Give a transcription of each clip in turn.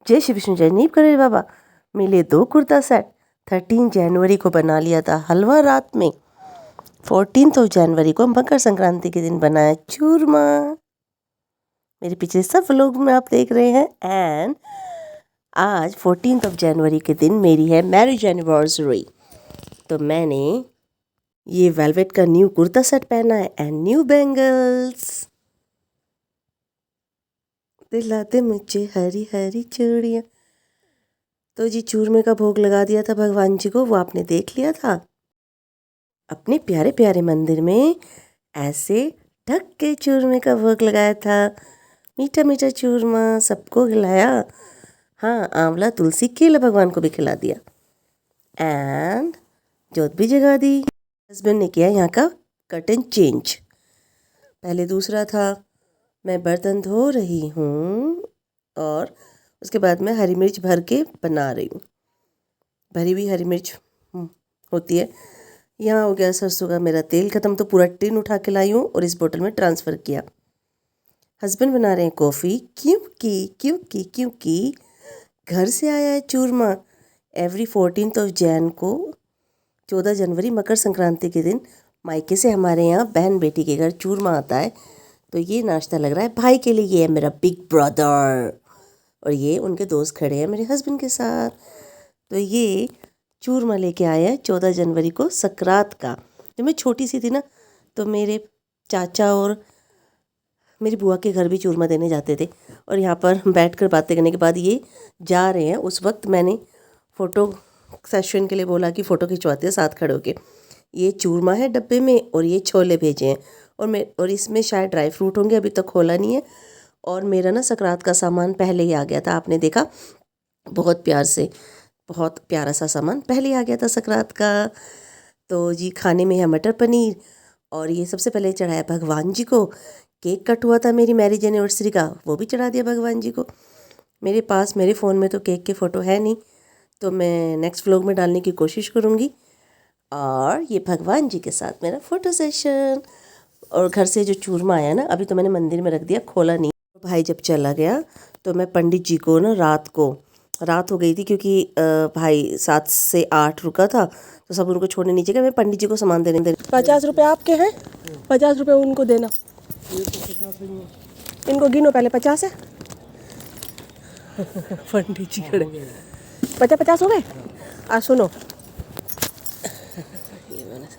जय श्री विष्णु जय नीप करे बाबा। मिले 2 कुर्ता सेट। 13 जनवरी को बना लिया था हलवा रात में। 14 जनवरी को मकर संक्रांति के दिन बनाया चूरमा। मेरे पिछले सब व्लॉग में आप देख रहे हैं। एंड आज 14 जनवरी के दिन मेरी है मैरिज एनिवर्सरी। तो मैंने ये वेलवेट का न्यू कुर्ता सेट पहना है एंड न्यू बैंगल्स। दिलाते मुझे हरी हरी चूड़ियाँ। तो जी चूरमे का भोग लगा दिया था भगवान जी को, वो आपने देख लिया था। अपने प्यारे प्यारे मंदिर में ऐसे ढक के चूरमे का भोग लगाया था। मीठा मीठा चूरमा सबको खिलाया। हाँ, आंवला तुलसी केला भगवान को भी खिला दिया। एंड जोत भी जगा दी। हस्बैंड ने किया यहाँ का कर्टन चेंज। पहले दूसरा था, मैं बर्तन धो रही हूँ और उसके बाद मैं हरी मिर्च भर के बना रही हूँ। भरी हुई हरी मिर्च होती है। यहाँ हो गया सरसों का मेरा तेल ख़त्म, तो पूरा टिन उठा के लाई हूँ और इस बोतल में ट्रांसफ़र किया। हस्बैंड बना रहे हैं कॉफ़ी क्योंकि घर से आया है चूरमा। एवरी 14 जैन को 14 जनवरी मकर संक्रांति के दिन मायके से हमारे यहाँ बहन बेटी के घर चूरमा आता है। तो ये नाश्ता लग रहा है भाई के लिए। ये है मेरा बिग ब्रदर और ये उनके दोस्त खड़े हैं मेरे हस्बैंड के साथ। तो ये चूरमा लेके आया है 14 जनवरी को सकरात का। जब मैं छोटी सी थी ना, तो मेरे चाचा और मेरी बुआ के घर भी चूरमा देने जाते थे और यहाँ पर बैठकर बातें करने के बाद ये जा रहे हैं। उस वक्त मैंने फ़ोटो सेशन के लिए बोला कि फ़ोटो खिंचवाते हैं साथ खड़े होके। ये चूरमा है डब्बे में और ये छोले भेजे हैं और इसमें शायद ड्राई फ्रूट होंगे, अभी तक खोला नहीं है। और मेरा ना सकरात का सामान पहले ही आ गया था, आपने देखा। बहुत प्यारा सा सामान पहले ही आ गया था सकरात का। तो जी खाने में है मटर पनीर और ये सबसे पहले चढ़ाया भगवान जी को। केक कट हुआ था मेरी मैरिज एनिवर्सरी का, वो भी चढ़ा दिया भगवान जी को। मेरे पास मेरे फ़ोन में तो केक के फ़ोटो है नहीं, तो मैं नेक्स्ट व्लॉग में डालने की कोशिश करूँगी। और ये भगवान जी के साथ मेरा फ़ोटो सेशन। और घर से जो चूरमा आया ना, अभी तो मैंने मंदिर में रख दिया, खोला नहीं। भाई जब चला गया तो मैं पंडित जी को ना रात हो गई थी, क्योंकि भाई 7 से 8 रुका था, तो सब उनको छोड़ने नीचे गए। मैं पंडित जी को सामान देने 50 रुपये आपके हैं, 50 रुपये उनको देना। इनको गिनो पहले, 50 है। पंडित जी खड़े। 50 हो गए। सुनो,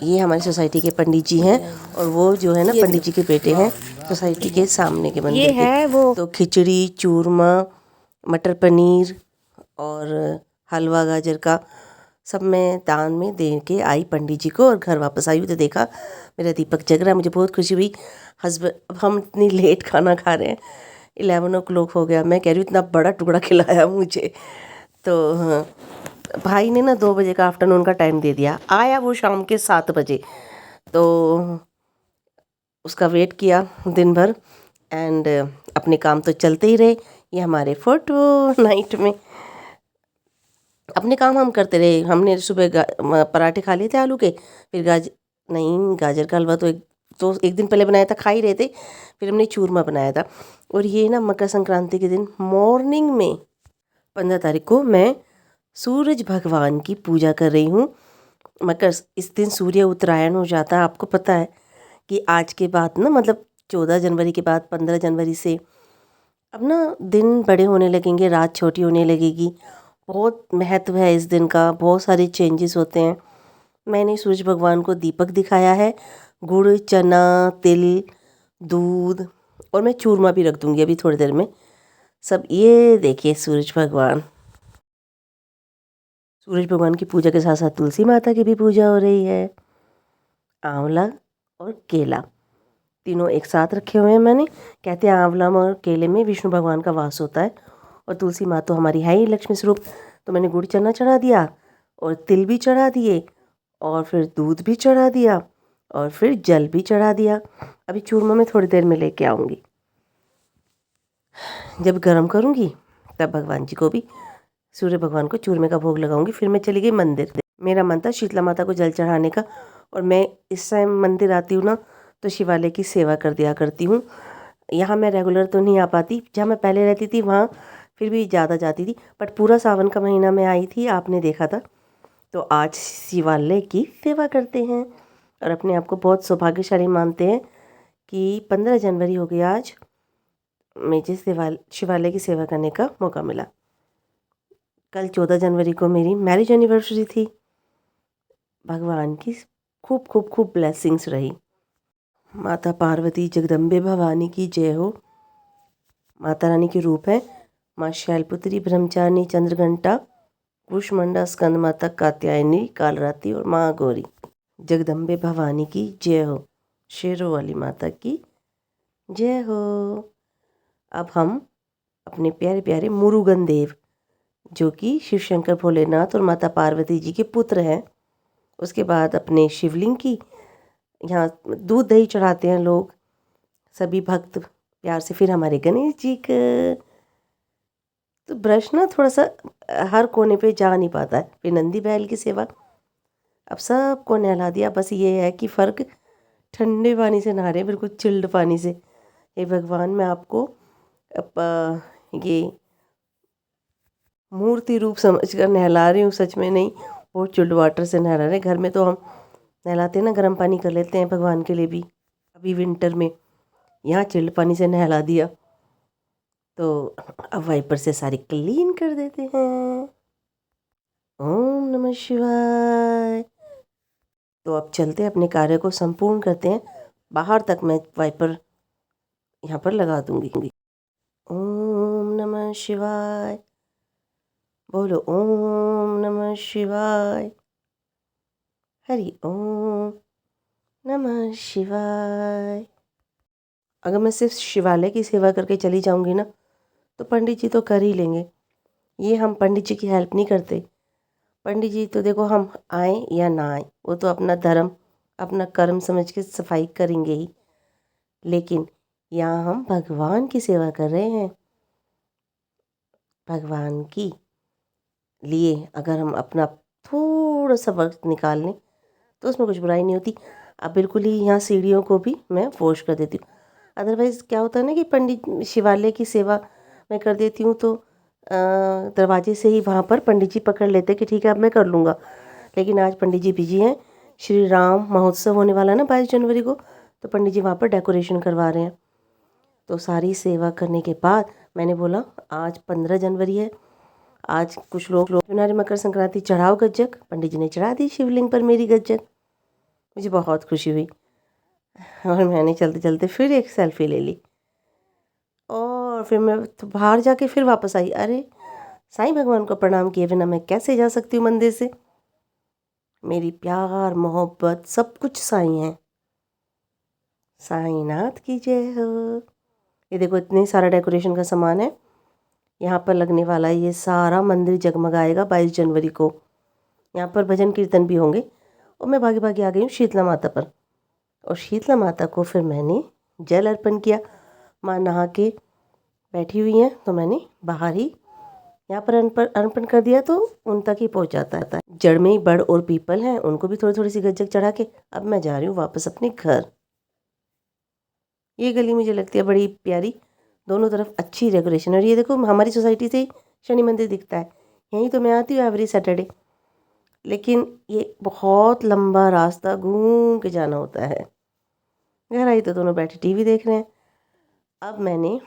ये हमारी सोसाइटी के पंडित जी हैं और वो जो है ना पंडित जी के बेटे हैं सोसाइटी के सामने के मंदिर ये है वो। तो खिचड़ी, चूरमा, मटर पनीर और हलवा गाजर का सब मैं दान में दे के आई पंडित जी को। और घर वापस आई हूँ तो देखा मेरा दीपक जग रहा है। मुझे बहुत खुशी हुई। हस्बैंड, अब हम इतनी लेट खाना खा रहे हैं, 11 o'clock हो गया। मैं कह रही हूँ इतना बड़ा टुकड़ा खिलाया मुझे। तो हाँ, भाई ने ना 2 बजे का आफ्टरनून का टाइम दे दिया। आया वो शाम के 7 बजे, तो उसका वेट किया दिन भर। एंड अपने काम तो चलते ही रहे। ये हमारे फ़ोटो नाइट में अपने काम हम करते रहे। हमने सुबह पराठे खा लिए थे आलू के, फिर गाजर का हलवा तो एक दिन पहले बनाया था, खा ही रहे थे। फिर हमने चूरमा बनाया था। और ये ना मकर संक्रांति के दिन मॉर्निंग में 15 तारीख को मैं सूरज भगवान की पूजा कर रही हूँ। इस दिन सूर्य उत्तरायण हो जाता है। आपको पता है कि आज के बाद ना, मतलब 14 जनवरी के बाद 15 जनवरी से अब ना दिन बड़े होने लगेंगे, रात छोटी होने लगेगी। बहुत महत्व है इस दिन का, बहुत सारे चेंजेस होते हैं। मैंने सूरज भगवान को दीपक दिखाया है, गुड़, चना, तिल, दूध, और मैं चूरमा भी रख दूँगी अभी थोड़ी देर में। सब ये देखिए सूरज भगवान की पूजा के साथ साथ तुलसी माता की भी पूजा हो रही है। आंवला और केला तीनों एक साथ रखे हुए हैं मैंने। कहते हैं आंवला और केले में विष्णु भगवान का वास होता है और तुलसी माँ तो हमारी है ही लक्ष्मी स्वरूप। तो मैंने गुड़ चना चढ़ा दिया और तिल भी चढ़ा दिए और फिर दूध भी चढ़ा दिया और फिर जल भी चढ़ा दिया। अभी चूरमा में थोड़ी देर में लेके आऊँगी। जब गर्म करूँगी तब भगवान जी को भी, सूर्य भगवान को चूरमे का भोग लगाऊंगी। फिर मैं चली गई मंदिर। मेरा मन था शीतला माता को जल चढ़ाने का, और मैं इस टाइम मंदिर आती हूँ ना तो शिवालय की सेवा कर दिया करती हूँ। यहाँ मैं रेगुलर तो नहीं आ पाती। जहाँ मैं पहले रहती थी वहाँ फिर भी ज़्यादा जाती थी, बट पूरा सावन का महीना में आई थी, आपने देखा था। तो आज शिवालय की सेवा करते हैं और अपने आप को बहुत सौभाग्यशाली मानते हैं कि 15 जनवरी हो गई आज, मुझे शिवालय की सेवा करने का मौका मिला। कल 14 जनवरी को मेरी मैरिज एनिवर्सरी थी। भगवान की खूब खूब खूब ब्लेसिंग्स रही। माता पार्वती जगदम्बे भवानी की जय हो। माता रानी के रूप है माँ शैलपुत्री, ब्रह्मचारिणी, चंद्रघंटा, कुष्मांडा, स्कंद माता, कात्यायनी, कालरात्रि और माँ गौरी। जगदम्बे भवानी की जय हो। शेरों वाली माता की जय हो। अब हम अपने प्यारे प्यारे मुरुगन देव, जो कि शिव शंकर भोलेनाथ और माता पार्वती जी के पुत्र हैं, उसके बाद अपने शिवलिंग की यहाँ दूध दही चढ़ाते हैं लोग, सभी भक्त प्यार से। फिर हमारे गणेश जी का तो ब्रश ना थोड़ा सा हर कोने पे जा नहीं पाता है। फिर नंदी बैल की सेवा, अब सबको नहला दिया। बस ये है कि फ़र्क ठंडे पानी से नहा रहे हैं, बिल्कुल चिल्ड पानी से। हे भगवान, मैं आपको ये मूर्ति रूप समझकर नहला रही हूँ, सच में नहीं। वो चिल्ड वाटर से नहला रहे। घर में तो हम नहलाते हैं ना, गर्म पानी कर लेते हैं भगवान के लिए भी। अभी विंटर में यहाँ चिल्ड पानी से नहला दिया, तो अब वाइपर से सारी क्लीन कर देते हैं। ओम नमः शिवाय। तो अब चलते अपने कार्य को संपूर्ण करते हैं। बाहर तक मैं वाइपर यहाँ पर लगा दूंगी। ओम नमः शिवाय। बोलो ओम नमः शिवाय। हरि ओम नमः शिवाय। अगर मैं सिर्फ शिवालय की सेवा करके चली जाऊंगी ना, तो पंडित जी तो कर ही लेंगे। ये हम पंडित जी की हेल्प नहीं करते। पंडित जी तो देखो, हम आए या ना आए, वो तो अपना धर्म अपना कर्म समझ के सफाई करेंगे ही। लेकिन यहाँ हम भगवान की सेवा कर रहे हैं। भगवान की लिए अगर हम अपना थोड़ा सा वक्त निकाल लें तो उसमें कुछ बुराई नहीं होती। अब बिल्कुल ही यहाँ सीढ़ियों को भी मैं वॉश कर देती हूँ। अदरवाइज़ क्या होता है ना कि पंडित शिवालय की सेवा मैं कर देती हूँ तो दरवाजे से ही वहाँ पर पंडित जी पकड़ लेते कि ठीक है अब मैं कर लूँगा। लेकिन आज पंडित जी बिजी हैं। श्री राम महोत्सव होने वाला है ना 22 जनवरी को, तो पंडित जी वहाँ पर डेकोरेशन करवा रहे हैं। तो सारी सेवा करने के बाद मैंने बोला आज 15 जनवरी है, आज कुछ लोग नारे मकर संक्रांति चढ़ाओ गज्जक। पंडित जी ने चढ़ा दी शिवलिंग पर मेरी गज्जक। मुझे बहुत खुशी हुई और मैंने चलते चलते फिर एक सेल्फी ले ली और फिर मैं तो बाहर जाके फिर वापस आई। अरे साईं भगवान को प्रणाम किए बिना मैं कैसे जा सकती हूँ मंदिर से। मेरी प्यार मोहब्बत सब कुछ साईं है। साईंनाथ की जय हो। ये देखो इतने सारा डेकोरेशन का सामान है। यहाँ पर लगने वाला है ये सारा मंदिर जगमगाएगा 22 जनवरी को। यहाँ पर भजन कीर्तन भी होंगे। और मैं भागे भागे आ गई हूँ शीतला माता पर, और शीतला माता को फिर मैंने जल अर्पण किया। माँ नहा के बैठी हुई हैं, तो मैंने बाहर ही यहाँ पर अर्पण कर दिया, तो उन तक ही पहुँच जाता है। जड़ में ही बड़ और पीपल हैं, उनको भी थोड़ी थोड़ी सी गज्जक चढ़ा के अब मैं जा रही हूँ वापस अपने घर। ये गली मुझे लगती है बड़ी प्यारी, दोनों तरफ अच्छी डेकोरेशन। और ये देखो हमारी सोसाइटी से शनि मंदिर दिखता है। यहीं तो मैं आती हूँ एवरी सैटरडे, लेकिन ये बहुत लंबा रास्ता घूम के जाना होता है। घर आई तो दोनों बैठे टीवी देख रहे हैं। अब मैंने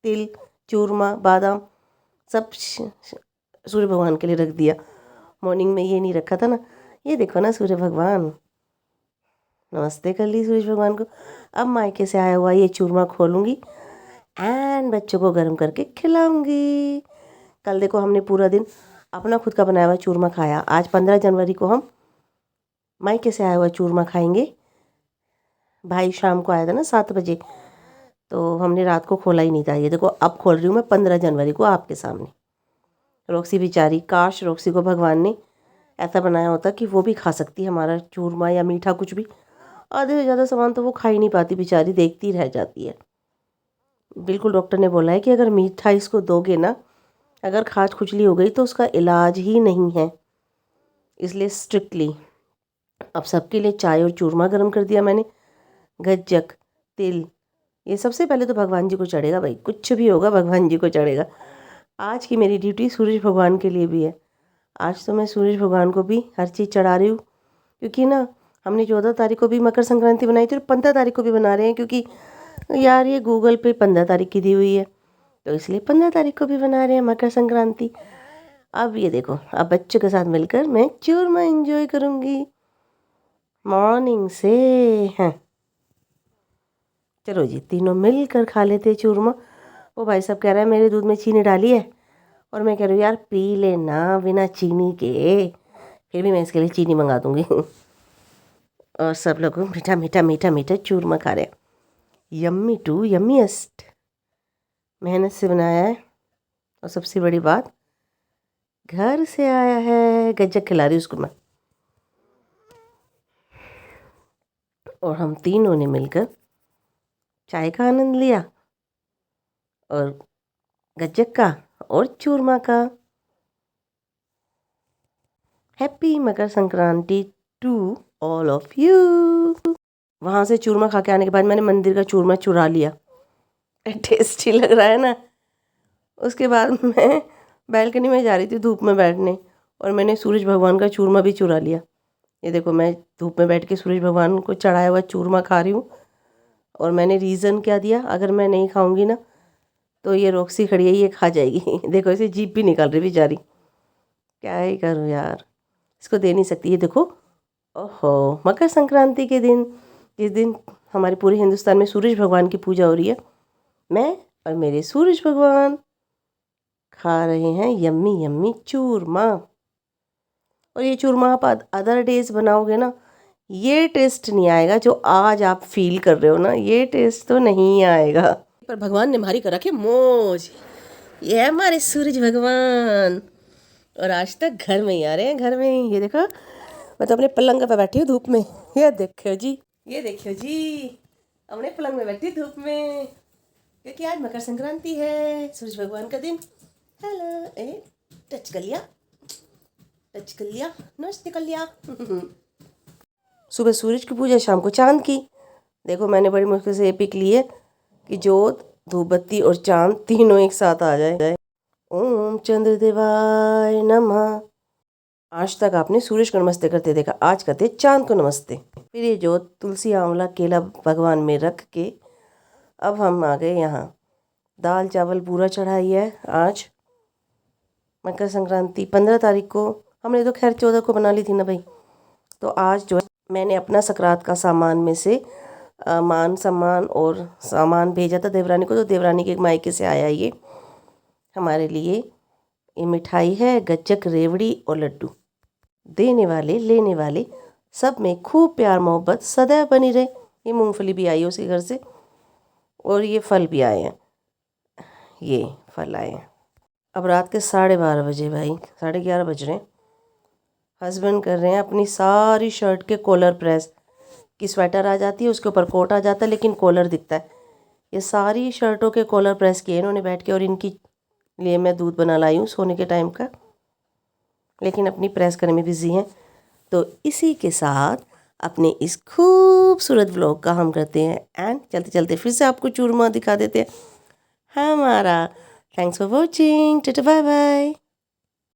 तिल, चूरमा, बादाम सब सूर्य भगवान के लिए रख दिया। मॉर्निंग में ये नहीं रखा था ना। ये देखो ना सूर्य भगवान, नमस्ते कर ली सूर्य भगवान को। अब मायके से आया हुआ ये चूरमा खोलूँगी एंड बच्चों को गर्म करके खिलाऊंगी। कल देखो हमने पूरा दिन अपना खुद का बनाया हुआ चूरमा खाया। आज 15 जनवरी को हम मायके से आया हुआ चूरमा खाएंगे। भाई शाम को आया था ना 7 बजे, तो हमने रात को खोला ही नहीं था। ये देखो अब खोल रही हूँ मैं 15 जनवरी को आपके सामने। रॉक्सी बेचारी, काश रॉक्सी को भगवान ने ऐसा बनाया होता कि वो भी खा सकती हमारा चूरमा या मीठा कुछ भी। आधे से ज़्यादा सामान तो वो खा ही नहीं पाती बेचारी, देखती रह जाती है। बिल्कुल डॉक्टर ने बोला है कि अगर मीठा इसको दोगे ना, अगर खाज खुजली हो गई तो उसका इलाज ही नहीं है। इसलिए स्ट्रिक्टली अब सबके लिए चाय और चूरमा गर्म कर दिया मैंने। गज्जक, तिल, ये सबसे पहले तो भगवान जी को चढ़ेगा भाई, कुछ भी होगा भगवान जी को चढ़ेगा। आज की मेरी ड्यूटी सूरज भगवान के लिए भी है। आज तो मैं सूरज भगवान को भी हर चीज़ चढ़ा रही हूँ, क्योंकि ना हमने 14 तारीख को भी मकर संक्रांति बनाई थी और 15 तारीख को भी बना रहे हैं, क्योंकि यार ये गूगल पे 15 तारीख की दी हुई है, तो इसलिए 15 तारीख को भी बना रहे हैं मकर संक्रांति। अब ये देखो, अब बच्चों के साथ मिलकर मैं चूरमा एंजॉय करूँगी मॉर्निंग से। हैं, चलो जी तीनों मिलकर खा लेते हैं चूरमा। वो भाई साहब कह रहा है मेरे दूध में चीनी डाली है, और मैं कह रही हूँ यार पी लेना बिना चीनी के, फिर भी मैं इसके लिए चीनी मंगा दूँगी। और सब लोग मीठा मीठा मीठा मीठा चूरमा खा रहे हैं। यम्मी टू यम्मीएस्ट, मेहनत से बनाया है, और सबसे बड़ी बात घर से आया है। गज्जक खिला रही उसको मैं, और हम तीनों ने मिलकर चाय का आनंद लिया, और गज्जक का और चूरमा का। Happy Makar Sankranti to all of you. वहाँ से चूरमा खा के आने के बाद मैंने मंदिर का चूरमा चुरा लिया, टेस्टी लग रहा है ना। उसके बाद मैं बैल्कनी में जा रही थी धूप में बैठने, और मैंने सूरज भगवान का चूरमा भी चुरा लिया। ये देखो मैं धूप में बैठ के सूरज भगवान को चढ़ाया हुआ चूरमा खा रही हूँ। और मैंने रीज़न क्या दिया, अगर मैं नहीं खाऊंगी ना तो ये रॉक्सी खड़ी है, ये खा जाएगी। देखो इसे जीभ भी निकाल रही बेचारी, क्या ही करूँ यार, इसको दे नहीं सकती। ये देखो, ओहो, मकर संक्रांति के दिन, जिस दिन हमारे पूरे हिंदुस्तान में सूरज भगवान की पूजा हो रही है, मैं और मेरे सूरज भगवान खा रहे हैं यम्मी यम्मी चूरमा। और ये चूरमा आप अदर डेज बनाओगे ना, ये टेस्ट नहीं आएगा जो आज आप फील कर रहे हो ना, ये टेस्ट तो नहीं आएगा। पर भगवान ने हमारी कर रखी मौज। ये है हमारे सूरज भगवान, और आज तक घर में ही आ रहे हैं, घर में ही। ये देखो मैं तो अपने पलंग पे बैठी हूँ धूप में, ये देखो जी, ये देखो जी, अपने पलंग में बैठी धूप में, क्योंकि आज मकर संक्रांति है, सूरज भगवान का दिन। हेलो, ए टच कर लिया, टच कर लिया, नमस्ते कर लिया। सुबह सूरज की पूजा, शाम को चांद की। देखो मैंने बड़ी मुश्किल से ये पिक ली है कि जोत, धूप बत्ती और चांद तीनों एक साथ आ जाए। ओम चंद्रदेवाय नमः। आज तक आपने सूरज को नमस्ते करते देखा, आज करते चांद को नमस्ते। फिर ये जोत तुलसी आंवला केला भगवान में रख के अब हम आ गए यहाँ। दाल चावल पूरा चढ़ाई है। आज मकर संक्रांति 15 तारीख को, हमने तो खैर 14 को बना ली थी ना भाई। तो आज जो है मैंने अपना सकरात का सामान में से मान सम्मान और सामान भेजा था देवरानी को, तो देवरानी के मायके से आया ये हमारे लिए। ये मिठाई है, गज्जक, रेवड़ी और लड्डू। देने वाले लेने वाले सब में खूब प्यार मोहब्बत सदैव बनी रहे। ये मूंगफली भी आई है उसके घर से, और ये फल भी आए हैं, ये फल आए हैं। अब रात के 12:30 बजे भाई, 11:30 बज रहे हैं। हस्बैंड कर रहे हैं अपनी सारी शर्ट के कॉलर प्रेस। की स्वेटर आ जाती है, उसके ऊपर कोट आ जाता है, लेकिन कॉलर दिखता है। ये सारी शर्टों के कॉलर प्रेस किए इन्होंने बैठ के, और इनकी लिए मैं दूध बना लाई हूँ सोने के टाइम का, लेकिन अपनी प्रेस करने में बिज़ी हैं। तो इसी के साथ अपने इस खूबसूरत व्लॉग का हम करते हैं एंड चलते चलते फिर से आपको चूरमा दिखा देते हैं हमारा। Thanks for watching, tata bye bye.